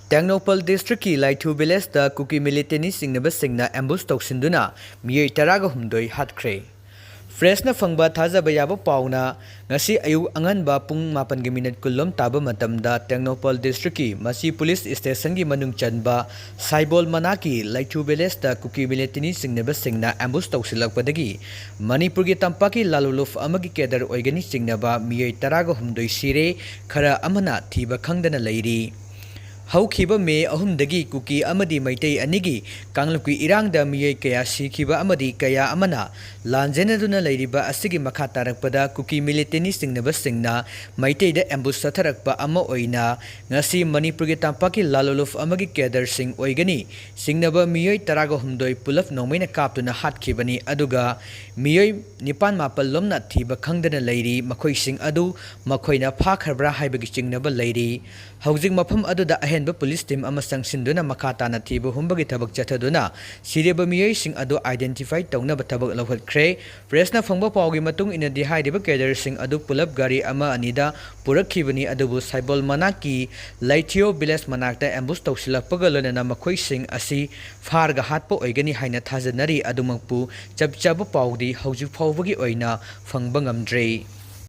Tengnoupal district ki Laitu village da kuki militani singnaba singna ambush tawsinduna miyai taraga humdoi hatkre. Fresh na fangba thajaba yaba pauna ngasi ayu anganba pung 8:10 taba matamda Tengnoupal district ki masi police station gi manung chanba saibol manaki Laitu village da kuki militani singnaba singna ambush tawsilakpadagi Manipur gi Tampakki laluluf amagi kedar oigani singnaba miyai taraga humdoi sire khara amana thiba khangdana leiri. Haukiba me ahumdagi kuki amadi maitei anigi kanglupki irangda miyai kaya sikiba amadi kaya amana lanjenaduna leiriba asigi makha tarakpada kuki militani singnaba singna maitei da ambush satharakpa ama oina ngasi Manipur gi Tampakki laluluf amagi kedar sing oigani singnaba miyai taraga humdoi pulaf nomaina kaptuna hatkibani aduga miyai nipan mapal lomna thiba khangdana leiri makhoi sing adu makhoina phakhabra haibagi chingnaba leiri haujing mafam aduda ahenba police team amasang sinduna makatana thiba humbagi thabak chathaduna sireba miyai sing adu identify tawna bathabak lawhatkre pressna phangba pawgi matung inadi haideba kedar sing adu pulap gari ama anida purakhibani adubu saibol manaki Laithio village manakta ambush tawsilakpaga lonana makhoi sing asi farga hatpa oigani haina thajanari adumangpu chapchaba pawdi haujik phawbagi oina phangba ngamdre.